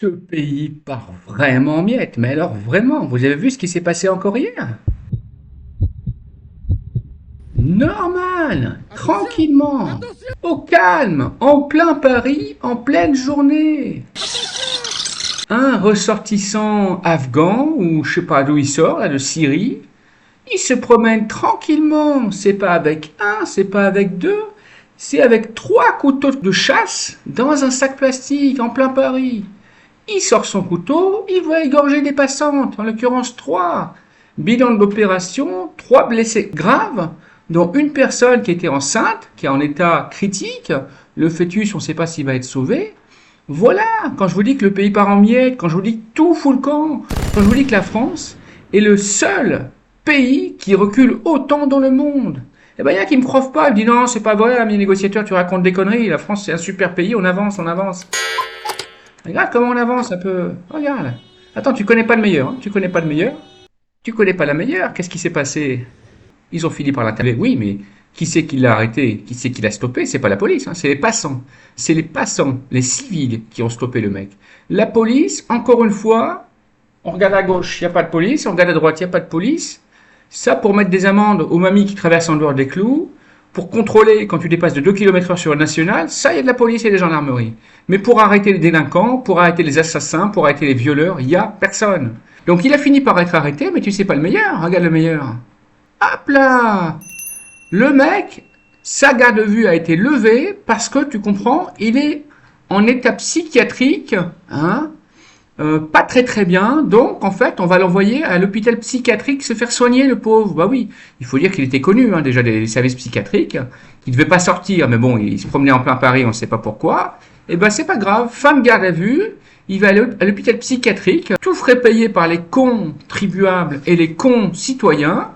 Ce pays part vraiment en miettes, mais alors vraiment, vous avez vu ce qui s'est passé encore hier? Normal, tranquillement, au calme, en plein Paris, en pleine journée. Un ressortissant afghan, ou je sais pas d'où il sort, là, de Syrie, il se promène tranquillement, c'est pas avec un, c'est pas avec deux, c'est avec 3 couteaux de chasse dans un sac plastique en plein Paris. Il sort son couteau, il va égorger des passantes, en l'occurrence 3. Bilan de l'opération, 3 blessés graves, dont une personne qui était enceinte, qui est en état critique. Le fœtus, on ne sait pas s'il va être sauvé. Voilà, quand je vous dis que le pays part en miettes, quand je vous dis que tout fout le camp, quand je vous dis que la France est le seul pays qui recule autant dans le monde. Eh ben, il y en a qui me croient pas, ils me disent non, c'est pas vrai, ami négociateur, tu racontes des conneries, la France c'est un super pays, on avance, on avance. Regarde comment on avance un peu. Regarde. Attends, tu connais pas le meilleur, hein. Tu connais pas le meilleur. Tu connais pas la meilleure. Qu'est-ce qui s'est passé? Ils ont fini par l'interpeller. Oui, mais qui c'est qui l'a arrêté? Qui c'est qui l'a stoppé? C'est pas la police, hein. C'est les passants. C'est les passants, les civils qui ont stoppé le mec. La police, encore une fois, on regarde à gauche, il n'y a pas de police. On regarde à droite, il n'y a pas de police. Ça, pour mettre des amendes aux mamies qui traversent en dehors des clous, pour contrôler quand tu dépasses de 2 km/h sur le national, ça, il y a de la police et des gendarmeries. Mais pour arrêter les délinquants, pour arrêter les assassins, pour arrêter les violeurs, il n'y a personne. Donc il a fini par être arrêté, mais tu sais pas le meilleur. Regarde le meilleur. Hop là! Le mec, sa garde à vue a été levée parce que, tu comprends, il est en état psychiatrique, hein, pas très très bien, donc en fait on va l'envoyer à l'hôpital psychiatrique se faire soigner, le pauvre. Bah oui, il faut dire qu'il était connu, hein, déjà des services psychiatriques, il devait pas sortir, mais bon, il se promenait en plein Paris, on ne sait pas pourquoi. Et ben c'est pas grave, fin de garde à vue, il va aller à l'hôpital psychiatrique, tout frais payé par les contribuables et les cons citoyens,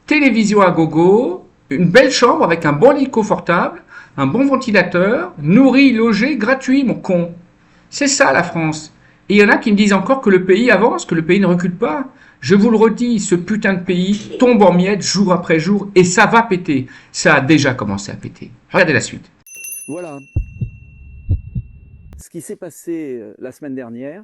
télévision à gogo, une belle chambre avec un bon lit confortable, un bon ventilateur, nourri, logé, gratuit, mon con. C'est ça la France. Et il y en a qui me disent encore que le pays avance, que le pays ne recule pas. Je vous le redis, ce putain de pays tombe en miettes jour après jour et ça va péter. Ça a déjà commencé à péter. Regardez la suite. Voilà ce qui s'est passé la semaine dernière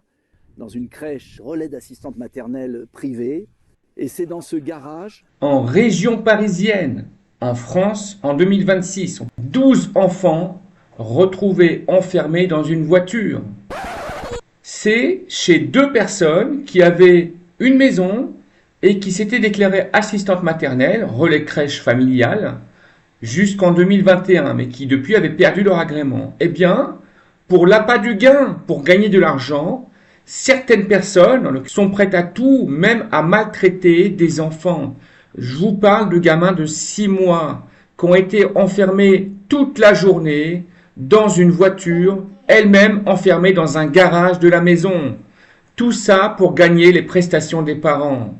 dans une crèche relais d'assistantes maternelles privée. Et c'est dans ce garage. En région parisienne, en France, en 2026, 12 enfants retrouvés enfermés dans une voiture. C'est chez 2 personnes qui avaient une maison et qui s'étaient déclarées assistantes maternelles, relais crèche familiale, jusqu'en 2021, mais qui depuis avaient perdu leur agrément. Eh bien, pour l'appât du gain, pour gagner de l'argent, certaines personnes sont prêtes à tout, même à maltraiter des enfants. Je vous parle de gamins de 6 mois qui ont été enfermés toute la journée dans une voiture, elle-même enfermée dans un garage de la maison. Tout ça pour gagner les prestations des parents.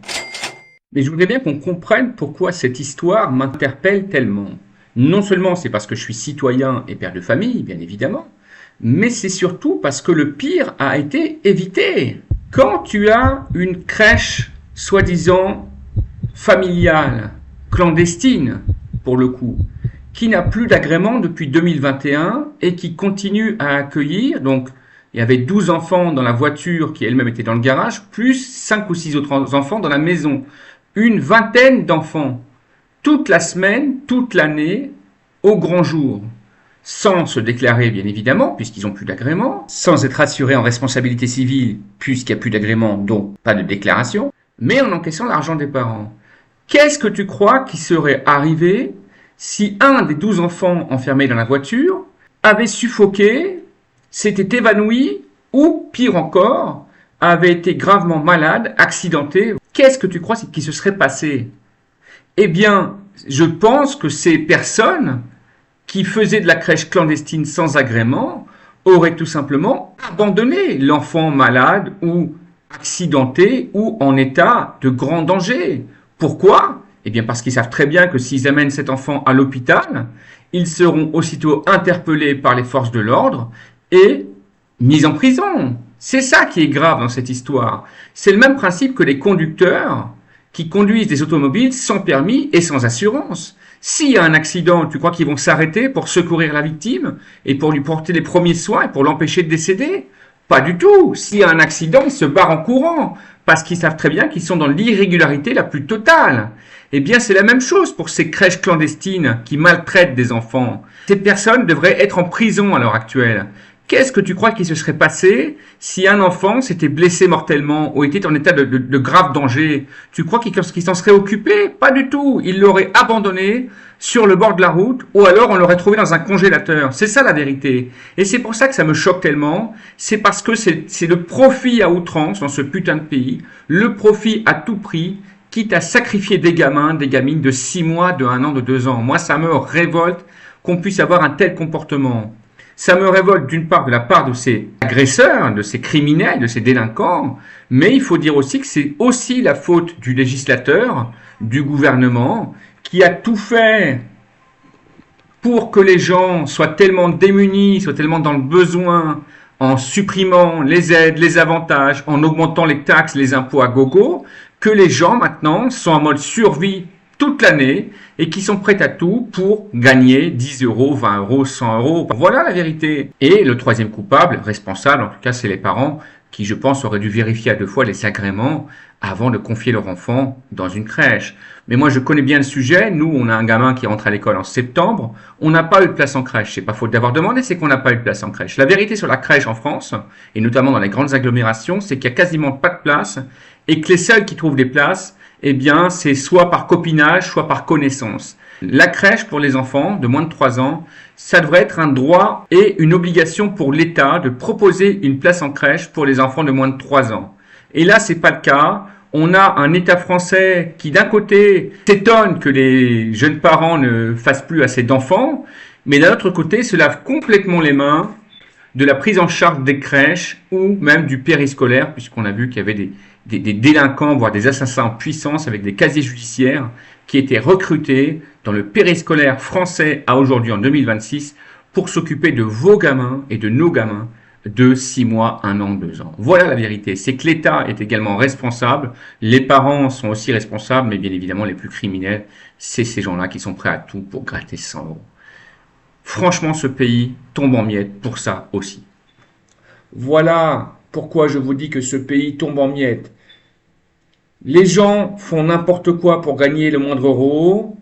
Mais je voudrais bien qu'on comprenne pourquoi cette histoire m'interpelle tellement. Non seulement c'est parce que je suis citoyen et père de famille, bien évidemment, mais c'est surtout parce que le pire a été évité. Quand tu as une crèche soi-disant familiale, clandestine pour le coup, qui n'a plus d'agrément depuis 2021 et qui continue à accueillir, donc il y avait 12 enfants dans la voiture qui elle-même était dans le garage, plus 5 ou 6 autres enfants dans la maison. Une vingtaine d'enfants, toute la semaine, toute l'année, au grand jour. Sans se déclarer bien évidemment, puisqu'ils n'ont plus d'agrément, sans être assurés en responsabilité civile, puisqu'il n'y a plus d'agrément, donc pas de déclaration, mais en encaissant l'argent des parents. Qu'est-ce que tu crois qui serait arrivé si un des 12 enfants enfermés dans la voiture avait suffoqué, s'était évanoui, ou pire encore, avait été gravement malade, accidenté? Qu'est-ce que tu crois qui se serait passé? Eh bien, je pense que ces personnes qui faisaient de la crèche clandestine sans agrément auraient tout simplement abandonné l'enfant malade ou accidenté ou en état de grand danger. Pourquoi? Eh bien parce qu'ils savent très bien que s'ils amènent cet enfant à l'hôpital, ils seront aussitôt interpellés par les forces de l'ordre et mis en prison. C'est ça qui est grave dans cette histoire. C'est le même principe que les conducteurs qui conduisent des automobiles sans permis et sans assurance. S'il y a un accident, tu crois qu'ils vont s'arrêter pour secourir la victime et pour lui porter les premiers soins et pour l'empêcher de décéder? Pas du tout. S'il y a un accident, ils se barrent en courant parce qu'ils savent très bien qu'ils sont dans l'irrégularité la plus totale. Eh bien, c'est la même chose pour ces crèches clandestines qui maltraitent des enfants. Ces personnes devraient être en prison à l'heure actuelle. Qu'est-ce que tu crois qu'il se serait passé si un enfant s'était blessé mortellement ou était en état de grave danger? Tu crois qu'il s'en serait occupé? Pas du tout. Il l'aurait abandonné sur le bord de la route ou alors on l'aurait trouvé dans un congélateur. C'est ça la vérité. Et c'est pour ça que ça me choque tellement. C'est parce que c'est le profit à outrance dans ce putain de pays. Le profit à tout prix, quitte à sacrifier des gamins, des gamines de 6 mois, de 1 an, de 2 ans. Moi, ça me révolte qu'on puisse avoir un tel comportement. Ça me révolte d'une part de la part de ces agresseurs, de ces criminels, de ces délinquants, mais il faut dire aussi que c'est aussi la faute du législateur, du gouvernement, qui a tout fait pour que les gens soient tellement démunis, soient tellement dans le besoin, en supprimant les aides, les avantages, en augmentant les taxes, les impôts à gogo, que les gens maintenant sont en mode survie toute l'année et qui sont prêts à tout pour gagner 10 euros, 20 euros, 100 euros. Voilà la vérité. Et le troisième coupable, responsable, en tout cas, c'est les parents qui, je pense, auraient dû vérifier à 2 fois les agréments avant de confier leur enfant dans une crèche. Mais moi, je connais bien le sujet. Nous, on a un gamin qui rentre à l'école en septembre. On n'a pas eu de place en crèche. C'est pas faute d'avoir demandé, c'est qu'on n'a pas eu de place en crèche. La vérité sur la crèche en France, et notamment dans les grandes agglomérations, c'est qu'il y a quasiment pas de place et que les seuls qui trouvent des places, eh bien, c'est soit par copinage, soit par connaissance. La crèche pour les enfants de moins de 3 ans, ça devrait être un droit et une obligation pour l'État de proposer une place en crèche pour les enfants de moins de 3 ans. Et là, c'est pas le cas. On a un État français qui, d'un côté, s'étonne que les jeunes parents ne fassent plus assez d'enfants, mais d'un autre côté, se lave complètement les mains de la prise en charge des crèches ou même du périscolaire, puisqu'on a vu qu'il y avait des délinquants, voire des assassins en puissance avec des casiers judiciaires qui étaient recrutés dans le périscolaire français à aujourd'hui en 2026 pour s'occuper de vos gamins et de nos gamins de 6 mois, 1 an, 2 ans. Voilà la vérité, c'est que l'État est également responsable, les parents sont aussi responsables, mais bien évidemment les plus criminels, c'est ces gens-là qui sont prêts à tout pour gratter 100 euros. Franchement, ce pays tombe en miettes pour ça aussi. Voilà pourquoi je vous dis que ce pays tombe en miettes. Les gens font n'importe quoi pour gagner le moindre euro.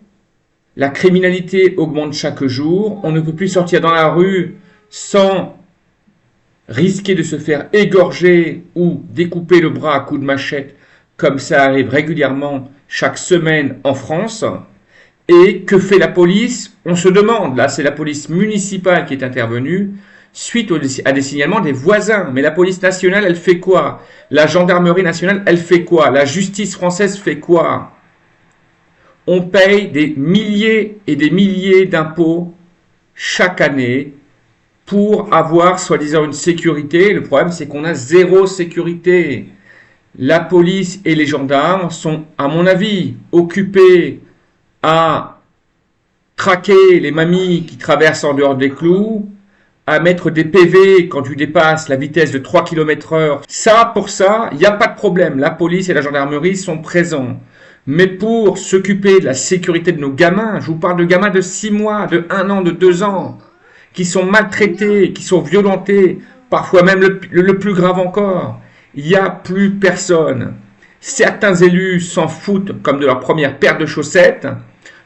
La criminalité augmente chaque jour. On ne peut plus sortir dans la rue sans risquer de se faire égorger ou découper le bras à coups de machette, comme ça arrive régulièrement chaque semaine en France. Et que fait la police? On se demande, là c'est la police municipale qui est intervenue suite à des signalements des voisins. Mais la police nationale, elle fait quoi? La gendarmerie nationale, elle fait quoi? La justice française fait quoi? On paye des milliers et des milliers d'impôts chaque année pour avoir soi-disant une sécurité. Le problème, c'est qu'on a zéro sécurité. La police et les gendarmes sont, à mon avis, occupés à traquer les mamies qui traversent en dehors des clous, à mettre des PV quand tu dépasses la vitesse de 3 km/h. Ça, pour ça, il n'y a pas de problème. La police et la gendarmerie sont présents. Mais pour s'occuper de la sécurité de nos gamins, je vous parle de gamins de 6 mois, de 1 an, de 2 ans, qui sont maltraités, qui sont violentés, parfois même le plus grave encore, il n'y a plus personne. Certains élus s'en foutent comme de leur première paire de chaussettes.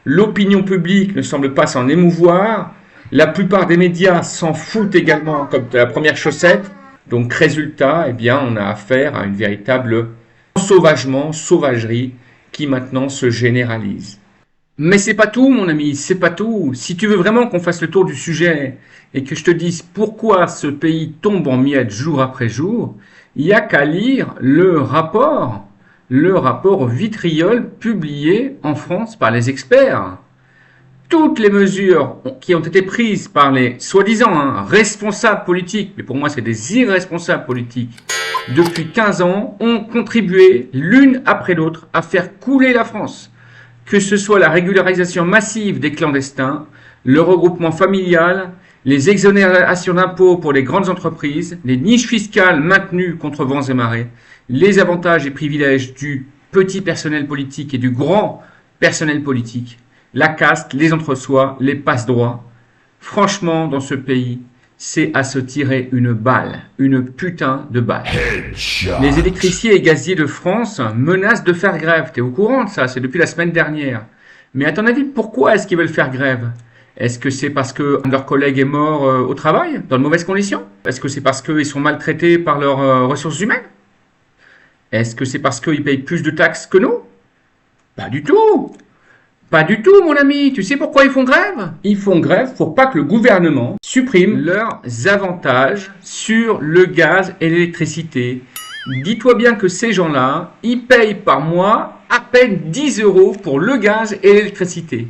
L'opinion publique ne semble pas s'en émouvoir. La plupart des médias s'en foutent également comme de la première chaussette. Donc résultat, eh bien, on a affaire à une véritable sauvagerie qui maintenant se généralise. Mais c'est pas tout, mon ami, c'est pas tout. Si tu veux vraiment qu'on fasse le tour du sujet et que je te dise pourquoi ce pays tombe en miettes jour après jour, il n'y a qu'à lire le rapport Vitriol publié en France par les experts. Toutes les mesures qui ont été prises par les soi-disant responsables politiques, mais pour moi c'est des irresponsables politiques, depuis 15 ans, ont contribué l'une après l'autre à faire couler la France. Que ce soit la régularisation massive des clandestins, le regroupement familial, les exonérations d'impôts pour les grandes entreprises, les niches fiscales maintenues contre vents et marées, les avantages et privilèges du petit personnel politique et du grand personnel politique, la caste, les entre-soi, les passe-droits. Franchement, dans ce pays, c'est à se tirer une balle, une putain de balle. Les électriciens et gaziers de France menacent de faire grève. T'es au courant de ça? C'est depuis la semaine dernière. Mais à ton avis, pourquoi est-ce qu'ils veulent faire grève? Est-ce que c'est parce que leur collègue est mort au travail, dans de mauvaises conditions? Est-ce que c'est parce qu'ils sont maltraités par leurs ressources humaines? Est-ce que c'est parce qu'ils payent plus de taxes que nous? Pas du tout! Pas du tout, mon ami. Tu sais pourquoi ils font grève? Ils font grève pour pas que le gouvernement supprime leurs avantages sur le gaz et l'électricité. Dis-toi bien que ces gens-là, ils payent par mois à peine 10 € pour le gaz et l'électricité.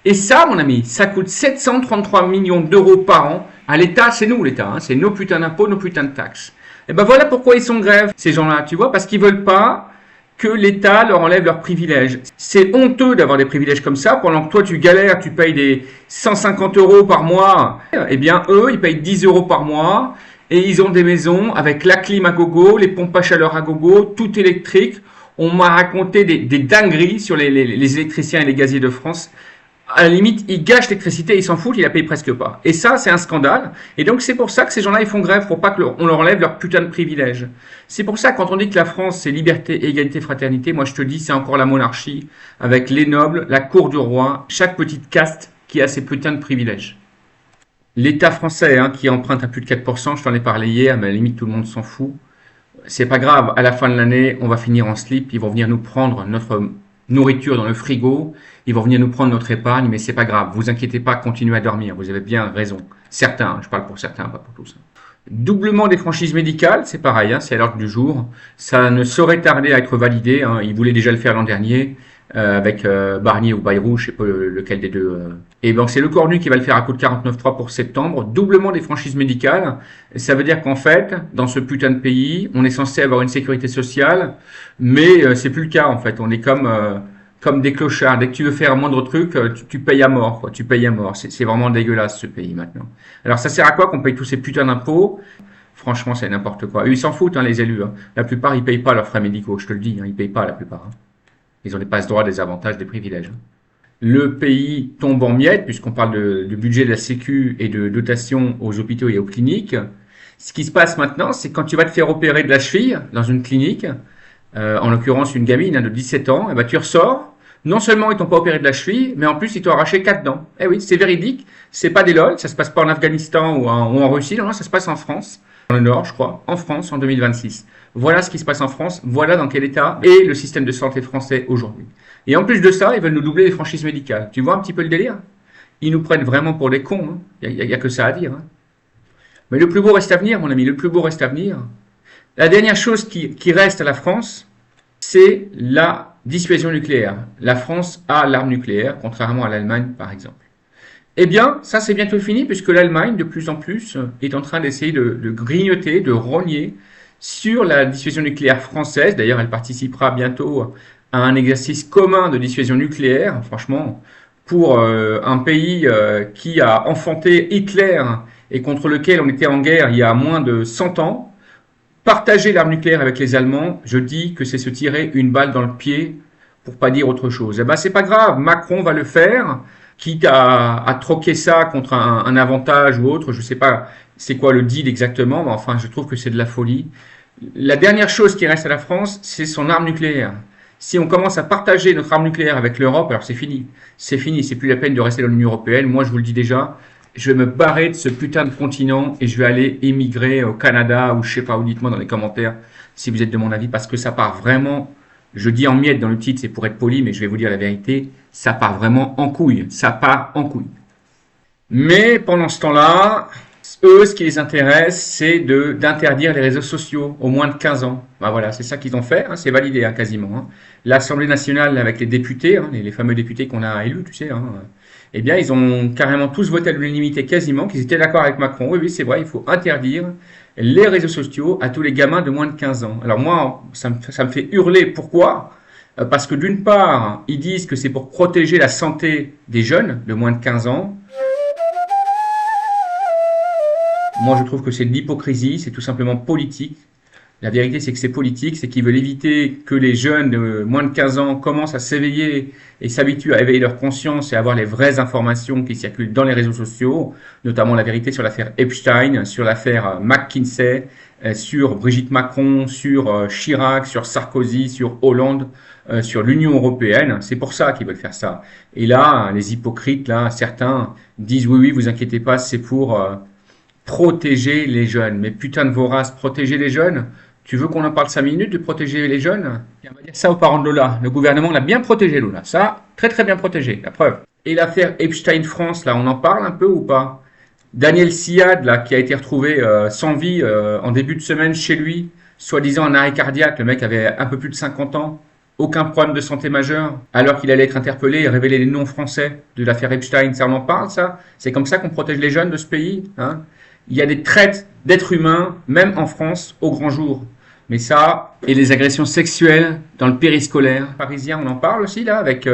Et ça, mon ami, ça coûte 733 millions d'euros par an à l'État. C'est nous, l'État. Hein, c'est nos putains d'impôts, nos putains de taxes. Et ben voilà pourquoi ils sont grève, ces gens-là. Tu vois, parce qu'ils veulent pas que l'État leur enlève leurs privilèges. C'est honteux d'avoir des privilèges comme ça, pendant que toi tu galères, tu payes des 150 € par mois. Eh bien, eux, ils payent 10 € par mois et ils ont des maisons avec la clim à gogo, les pompes à chaleur à gogo, tout électrique. On m'a raconté des dingueries sur les électriciens et les gaziers de France. À la limite, ils gâchent l'électricité, ils s'en foutent, ils la payent presque pas. Et ça, c'est un scandale. Et donc, c'est pour ça que ces gens-là, ils font grève, pour pas qu'on leur enlève leur putain de privilèges. C'est pour ça, quand on dit que la France, c'est liberté, égalité, fraternité, moi, je te dis, c'est encore la monarchie, avec les nobles, la cour du roi, chaque petite caste qui a ses putains de privilèges. L'État français, hein, qui emprunte à plus de 4%, je t'en ai parlé hier, mais à la limite, tout le monde s'en fout. C'est pas grave, à la fin de l'année, on va finir en slip, ils vont venir nous prendre notre nourriture dans le frigo, ils vont venir nous prendre notre épargne, mais c'est pas grave, vous inquiétez pas, continuez à dormir, vous avez bien raison. Certains, je parle pour certains, pas pour tous. Doublement des franchises médicales, c'est pareil, hein, c'est à l'ordre du jour, ça ne saurait tarder à être validé, hein, ils voulaient déjà le faire l'an dernier, avec Barnier ou Bayrou, je sais pas lequel des deux. Et donc c'est le Cornu qui va le faire à coût de 49,3 pour septembre, doublement des franchises médicales. Ça veut dire qu'en fait, dans ce putain de pays, on est censé avoir une sécurité sociale, mais c'est plus le cas en fait. On est comme des clochards. Dès que tu veux faire un moindre truc, tu payes à mort, quoi. Tu payes à mort. C'est vraiment dégueulasse ce pays maintenant. Alors ça sert à quoi qu'on paye tous ces putains d'impôts? Franchement, c'est n'importe quoi. Ils s'en foutent, hein, les élus. Hein. La plupart, ils payent pas leurs frais médicaux. Je te le dis, hein, ils payent pas la plupart. Hein. Ils n'ont pas ce droit des avantages, des privilèges. Le pays tombe en miettes, puisqu'on parle du budget de la Sécu et de dotation aux hôpitaux et aux cliniques. Ce qui se passe maintenant, c'est quand tu vas te faire opérer de la cheville dans une clinique, en l'occurrence une gamine de 17 ans, et ben tu ressors. Non seulement ils t'ont pas opéré de la cheville, mais en plus ils t'ont arraché 4 dents. Eh oui, c'est véridique. C'est pas des lol, ça se passe pas en Afghanistan ou en Russie, non, ça se passe en France, dans le Nord, je crois, en France en 2026. Voilà ce qui se passe en France, voilà dans quel état est le système de santé français aujourd'hui. Et en plus de ça, ils veulent nous doubler les franchises médicales. Tu vois un petit peu le délire? Ils nous prennent vraiment pour des cons, hein. Y a que ça à dire. Hein. Mais le plus beau reste à venir, mon ami, le plus beau reste à venir. La dernière chose qui reste à la France, c'est la dissuasion nucléaire. La France a l'arme nucléaire, contrairement à l'Allemagne, par exemple. Eh bien, ça c'est bientôt fini, puisque l'Allemagne, de plus en plus, est en train d'essayer de grignoter, de rogner sur la dissuasion nucléaire française. D'ailleurs, elle participera bientôt à un exercice commun de dissuasion nucléaire. Franchement, pour un pays qui a enfanté Hitler et contre lequel on était en guerre il y a moins de 100 ans, partager l'arme nucléaire avec les Allemands, je dis que c'est se tirer une balle dans le pied, pour pas dire autre chose. Eh ben, c'est pas grave, Macron va le faire, quitte à troquer ça contre un avantage ou autre, je sais pas c'est quoi le deal exactement, mais enfin je trouve que c'est de la folie. La dernière chose qui reste à la France, c'est son arme nucléaire. Si on commence à partager notre arme nucléaire avec l'Europe, alors c'est fini, c'est plus la peine de rester dans l'Union européenne, moi je vous le dis déjà, je vais me barrer de ce putain de continent et je vais aller émigrer au Canada ou je sais pas où, dites-moi dans les commentaires si vous êtes de mon avis, parce que ça part vraiment, je dis en miettes dans le titre, c'est pour être poli, mais je vais vous dire la vérité, ça part vraiment en couille, ça part en couille. Mais pendant ce temps-là, eux, ce qui les intéresse, c'est d'interdire les réseaux sociaux aux moins de 15 ans. Ben voilà, c'est ça qu'ils ont fait, hein, c'est validé hein, quasiment. Hein. L'Assemblée nationale avec les députés, hein, les fameux députés qu'on a élus, tu sais, hein, eh bien, ils ont carrément tous voté à l'unanimité quasiment, qu'ils étaient d'accord avec Macron. Oui, oui, c'est vrai, il faut interdire les réseaux sociaux à tous les gamins de moins de 15 ans. Alors moi, ça me fait hurler. Pourquoi ? Parce que d'une part, ils disent que c'est pour protéger la santé des jeunes de moins de 15 ans. Moi, je trouve que c'est de l'hypocrisie, c'est tout simplement politique. La vérité, c'est que c'est politique, c'est qu'ils veulent éviter que les jeunes de moins de 15 ans commencent à s'éveiller et s'habituent à éveiller leur conscience et à avoir les vraies informations qui circulent dans les réseaux sociaux, notamment la vérité sur l'affaire Epstein, sur l'affaire McKinsey, sur Brigitte Macron, sur Chirac, sur Sarkozy, sur Hollande, sur l'Union européenne. C'est pour ça qu'ils veulent faire ça. Et là, les hypocrites, là, certains disent oui, oui, vous inquiétez pas, c'est pour protéger les jeunes. Mais putain de vorace, protéger les jeunes. Tu veux qu'on en parle 5 minutes de protéger les jeunes? Et on va dire ça aux parents de Lola. Le gouvernement l'a bien protégé, Lola. Ça, très très bien protégé, la preuve. Et l'affaire Epstein France, là, on en parle un peu ou pas? Daniel Siad, là, qui a été retrouvé sans vie en début de semaine chez lui, soi-disant un arrêt cardiaque. Le mec avait un peu plus de 50 ans, aucun problème de santé majeur, alors qu'il allait être interpellé et révéler les noms français de l'affaire Epstein. Ça, on en parle, ça? C'est comme ça qu'on protège les jeunes de ce pays, hein? Il y a des traites d'êtres humains, même en France, au grand jour. Mais ça, et les agressions sexuelles dans le périscolaire parisien, on en parle aussi, là, avec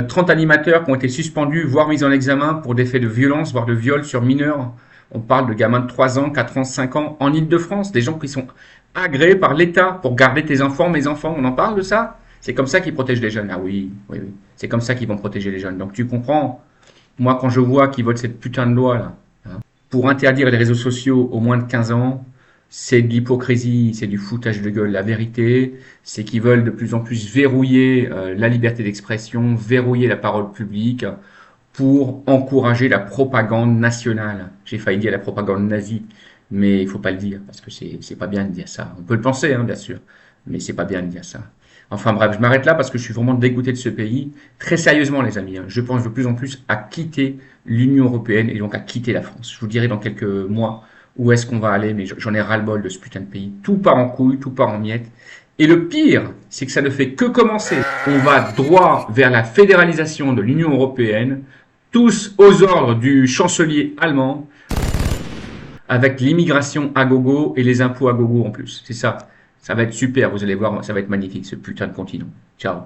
30 animateurs qui ont été suspendus, voire mis en examen pour des faits de violence, voire de viol sur mineurs. On parle de gamins de 3 ans, 4 ans, 5 ans, en Île-de-France, des gens qui sont agréés par l'État pour garder tes enfants, mes enfants. On en parle de ça? C'est comme ça qu'ils protègent les jeunes. Ah oui, oui, oui. C'est comme ça qu'ils vont protéger les jeunes. Donc tu comprends, moi, quand je vois qu'ils votent cette putain de loi, là, pour interdire les réseaux sociaux aux moins de 15 ans, c'est de l'hypocrisie, c'est du foutage de gueule. La vérité, c'est qu'ils veulent de plus en plus verrouiller la liberté d'expression, verrouiller la parole publique pour encourager la propagande nationale. J'ai failli dire la propagande nazie, mais il faut pas le dire parce que c'est pas bien de dire ça. On peut le penser, hein, bien sûr, mais c'est pas bien de dire ça. Enfin bref, je m'arrête là parce que je suis vraiment dégoûté de ce pays. Très sérieusement, les amis, hein, je pense de plus en plus à quitter l'Union européenne et donc à quitter la France. Je vous dirai dans quelques mois où est-ce qu'on va aller, mais j'en ai ras-le-bol de ce putain de pays. Tout part en couille, tout part en miettes. Et le pire, c'est que ça ne fait que commencer. On va droit vers la fédéralisation de l'Union européenne, tous aux ordres du chancelier allemand, avec l'immigration à gogo et les impôts à gogo en plus. C'est ça. Ça va être super, vous allez voir, ça va être magnifique ce putain de continent. Ciao.